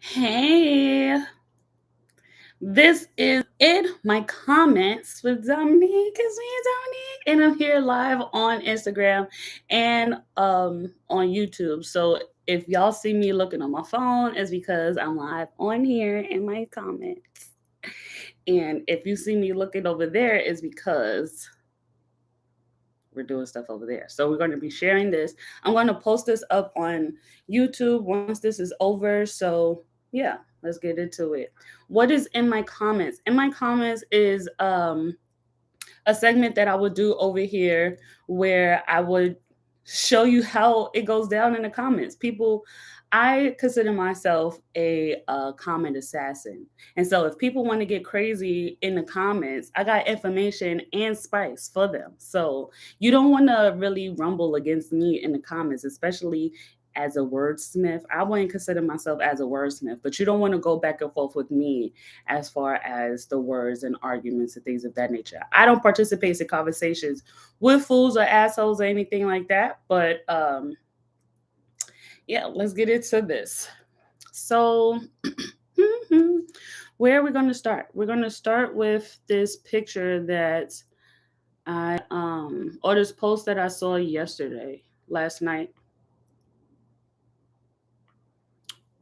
Hey, this is it. My comments with Dominique. It's me, Dominique, and I'm here live on Instagram and on YouTube. So if y'all see me looking on my phone, it's because I'm live on here in my comments. And if you see me looking over there, it's because we're doing stuff over there. So we're going to be sharing this. I'm going to post this up on YouTube once this is over. So yeah, let's get into it. What is in my comments? In my comments is a segment that I would do over here where I would show you how it goes down in the comments. I consider myself a comment assassin. And so if people want to get crazy in the comments, I got information and spice for them. So you don't want to really rumble against me in the comments, especially as a wordsmith. I wouldn't consider myself as a wordsmith, but you don't want to go back and forth with me as far as the words and arguments and things of that nature. I don't participate in conversations with fools or assholes or anything like that. But yeah, let's get into this. So, where are we going to start? We're going to start with this picture that or this post that I saw last night.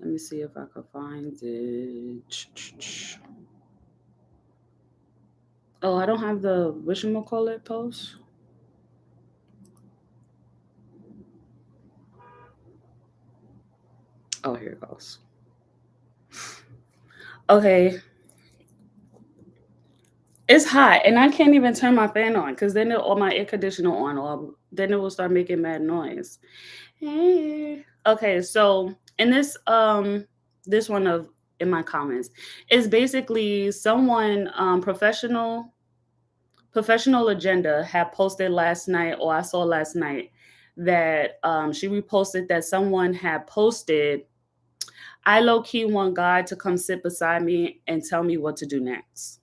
Let me see if I can find it. Oh, I don't have the whatchamacallit post. Oh, here it goes. Okay, it's hot, and I can't even turn my fan on because then or my air conditioner on, or then it will start making mad noise. Hey. Okay, so in this one of in my comments is basically someone professional agenda had posted last night, or I saw last night that she reposted that someone had posted, I low key want God to come sit beside me and tell me what to do next.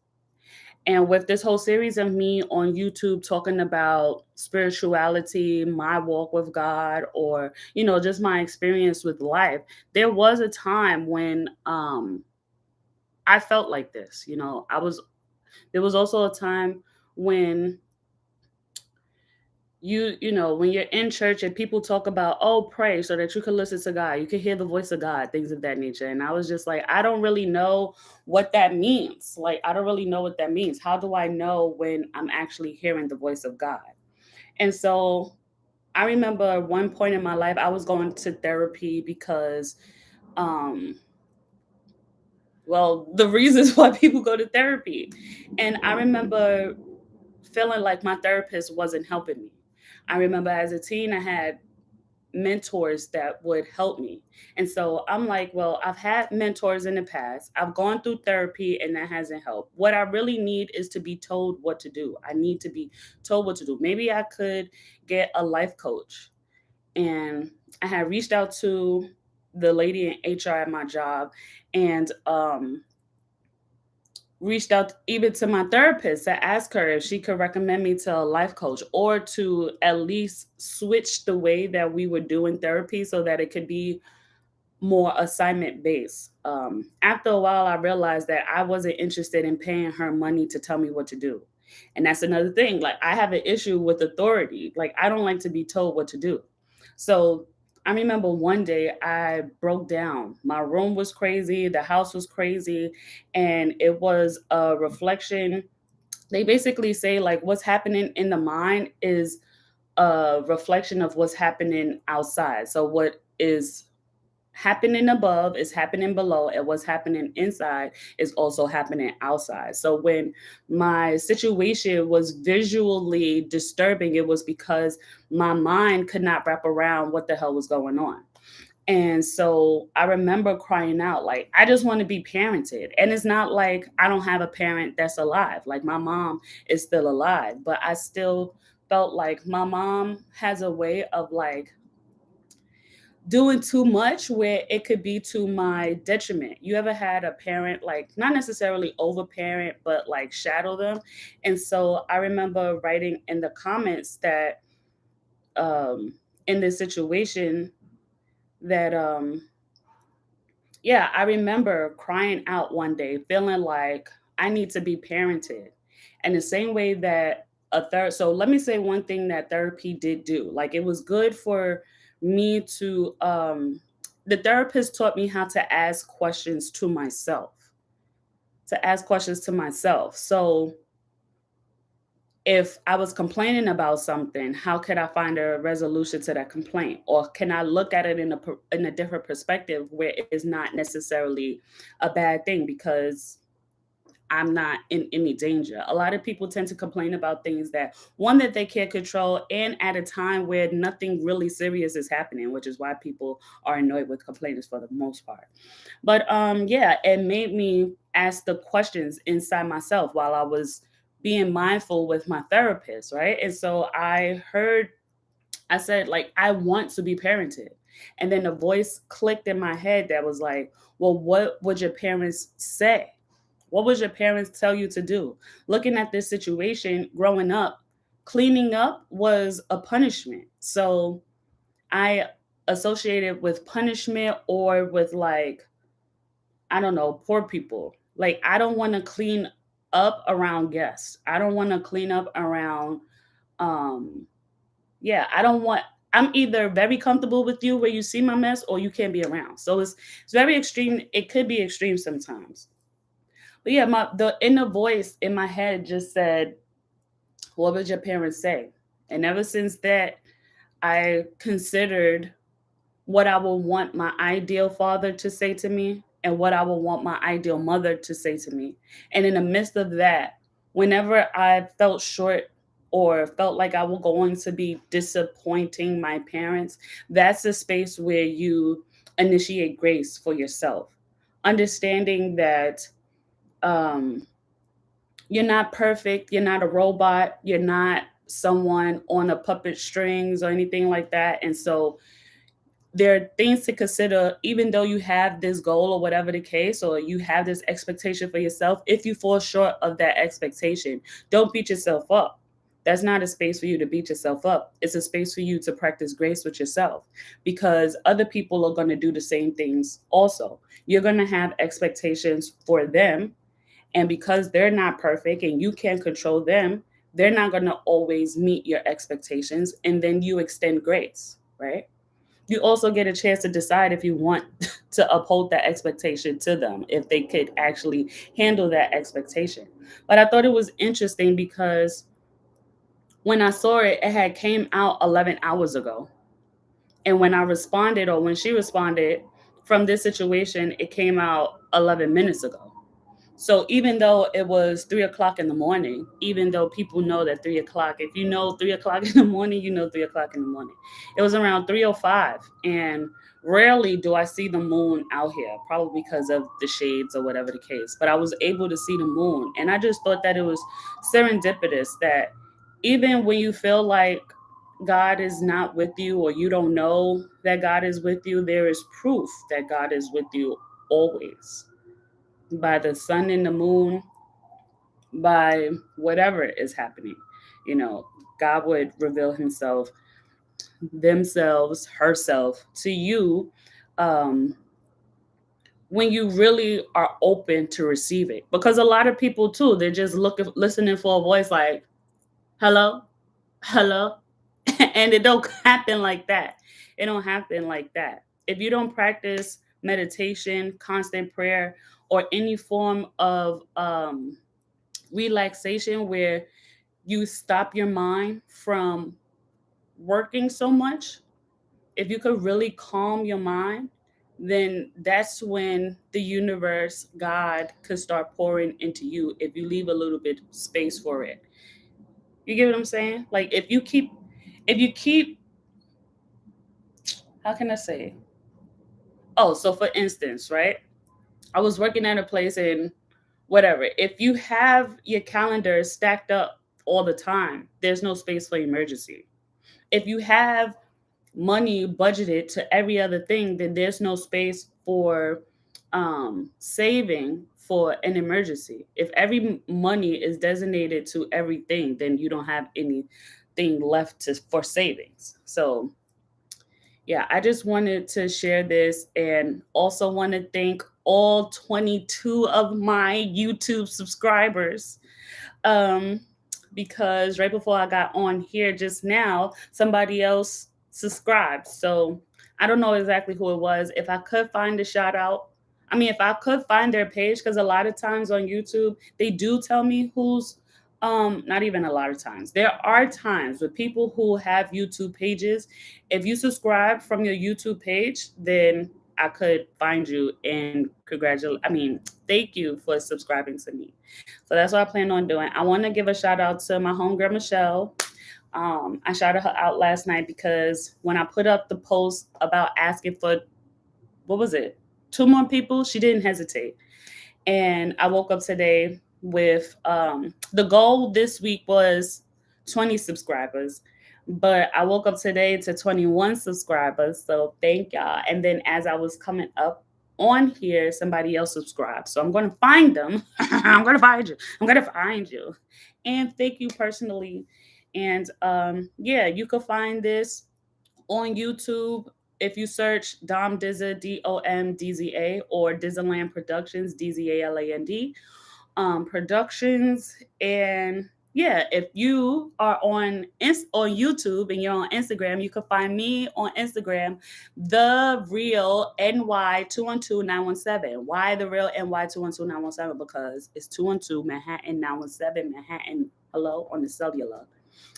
And with this whole series of me on YouTube talking about spirituality, my walk with God, or, just my experience with life, there was a time when I felt like this. There was also a time when when you're in church and people talk about, oh, pray so that you can listen to God, you can hear the voice of God, things of that nature. And I was just like, I don't really know what that means. Like, I don't really know what that means. How do I know when I'm actually hearing the voice of God? And so I remember one point in my life I was going to therapy because um well, the reasons why people go to therapy. And I remember feeling like my therapist wasn't helping me. I remember as a teen, I had mentors that would help me. And so I'm like, well, I've had mentors in the past. I've gone through therapy and that hasn't helped. What I really need is to be told what to do. I need to be told what to do. Maybe I could get a life coach. And I had reached out to the lady in HR at my job and reached out even to my therapist to ask her if she could recommend me to a life coach or to at least switch the way that we were doing therapy so that it could be more assignment based. After a while, I realized that I wasn't interested in paying her money to tell me what to do. And that's another thing. Like, I have an issue with authority. Like, I don't like to be told what to do. So I remember one day I broke down. My room was crazy, the house was crazy, and it was a reflection. They basically say, like, what's happening in the mind is a reflection of what's happening outside. So, what is happening above is happening below, and what's happening inside is also happening outside. So when my situation was visually disturbing, it was because my mind could not wrap around what the hell was going on. And so I remember crying out, like, I just want to be parented. And it's not like I don't have a parent that's alive. Like, my mom is still alive, but I still felt like my mom has a way of, like, doing too much where it could be to my detriment. You ever had a parent, like, not necessarily overparent, but like shadow them? And so I remember writing in the comments that in this situation that yeah, I remember crying out one day, feeling like I need to be parented. And the same way that so let me say one thing that therapy did do. Like it was good for me to, the therapist taught me how to ask questions to myself, to ask questions to myself. So if I was complaining about something, how could I find a resolution to that complaint? Or can I look at it in in a different perspective where it's not necessarily a bad thing because I'm not in any danger. A lot of people tend to complain about things that one that they can't control and at a time where nothing really serious is happening, which is why people are annoyed with complainers for the most part. But yeah, it made me ask the questions inside myself while I was being mindful with my therapist, right? And so I said, like, I want to be parented. And then a voice clicked in my head that was like, well, what would your parents say? What would your parents tell you to do? Looking at this situation growing up, cleaning up was a punishment. So I associated with punishment or with like, I don't know, poor people. Like I don't want to clean up around guests. I don't want to clean up around um yeah, I don't want I'm either very comfortable with you where you see my mess or you can't be around. So it's very extreme. It could be extreme sometimes. But yeah, my the inner voice in my head just said, what would your parents say? And ever since that, I considered what I would want my ideal father to say to me and what I would want my ideal mother to say to me. And in the midst of that, whenever I felt short or felt like I was going to be disappointing my parents, that's a space where you initiate grace for yourself. Understanding that um, you're not perfect, you're not a robot, you're not someone on a puppet strings or anything like that. And so there are things to consider even though you have this goal or whatever the case or you have this expectation for yourself. If you fall short of that expectation, don't beat yourself up. That's not a space for you to beat yourself up. It's a space for you to practice grace with yourself because other people are going to do the same things also. You're going to have expectations for them, and because they're not perfect and you can't control them, they're not going to always meet your expectations, and then you extend grace, right? You also get a chance to decide if you want to uphold that expectation to them, if they could actually handle that expectation. But I thought it was interesting because when I saw it, it had came out 11 hours ago. And when I responded, or when she responded from this situation, it came out 11 minutes ago. So even though it was 3 o'clock in the morning, even though people know that 3 o'clock, if you know 3 o'clock in the morning, you know 3 o'clock in the morning. It was around 3:05, and rarely do I see the moon out here, probably because of the shades or whatever the case. But I was able to see the moon, and I just thought that it was serendipitous that even when you feel like God is not with you or you don't know that God is with you, there is proof that God is with you always by the sun and the moon, by whatever is happening. You know, God would reveal himself, themselves, herself to you um, when you really are open to receive it. Because a lot of people, too, they're just listening for a voice like, hello, hello. And it don't happen like that. It don't happen like that. If you don't practice meditation, constant prayer, or any form of relaxation where you stop your mind from working so much, if you could really calm your mind, then that's when the universe, God, could start pouring into you if you leave a little bit space for it. You get what I'm saying? Like if you keep, how can I say? Oh, so for instance, right? I was working at a place and whatever. If you have your calendar stacked up all the time, there's no space for emergency. If you have money budgeted to every other thing, then there's no space for saving for an emergency. If every money is designated to everything, then you don't have anything left for savings. So Yeah, I just wanted to share this and also want to thank all 22 of my YouTube subscribers. Um, because right before I got on here just now, somebody else subscribed. So I don't know exactly who it was. If I could find a shout out, I mean, if I could find their page, because a lot of times on YouTube, they do tell me who's, not even a lot of times. There are times with people who have YouTube pages. If you subscribe from your YouTube page, then I could find you and congratulate. I mean, thank you for subscribing to me. So that's what I plan on doing. I want to give a shout out to my homegirl Michelle. I shouted her out last night because when I put up the post about asking for, what was it, two more people, she didn't hesitate. And I woke up today with, the goal this week was 20 subscribers, but I woke up today to 21 subscribers. So thank y'all. And then as I was coming up on here, somebody else subscribed. So I'm going to find them. I'm going to find you. I'm going to find you. And thank you personally. And yeah, you can find this on YouTube. If you search Dom Dizza, DOMDZA, or Dizzaland Productions, DZALAND, Productions. And yeah, if you are on YouTube and you're on Instagram, you can find me on Instagram, the real NY212917. Why the real NY212917? Because it's 212 Manhattan 917 Manhattan. Hello on the cellular.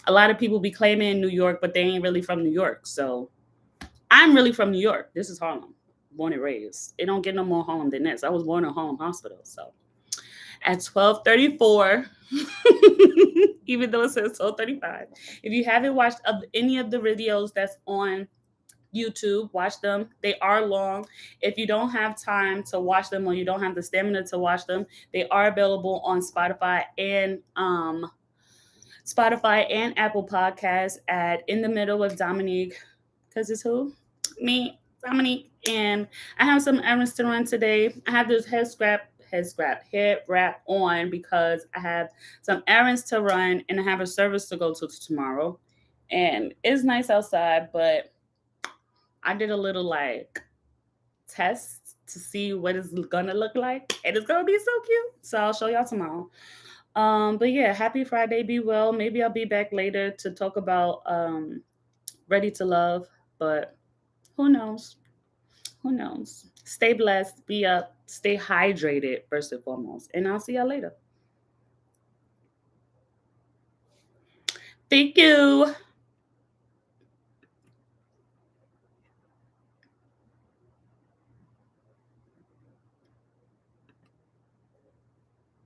A lot of people be claiming New York, but they ain't really from New York. So I'm really from New York. This is Harlem, born and raised. It don't get no more Harlem than this. I was born in Harlem Hospital. So at 12:34, even though it says 12:35, if you haven't watched any of the videos that's on YouTube, watch them. They are long. If you don't have time to watch them or you don't have the stamina to watch them, they are available on Spotify and Apple Podcasts at In the Middle with Dominique, because it's who? Me, Dominique. And I have some errands to run today. I have this head wrap on because I have some errands to run and I have a service to go to tomorrow. And it's nice outside, but I did a little like test to see what it's gonna look like. And it's gonna be so cute. So I'll show y'all tomorrow. But yeah, happy Friday, be well. Maybe I'll be back later to talk about Ready to Love, but who knows? Who knows? Stay blessed, be up, stay hydrated first and foremost. And I'll see y'all later. Thank you.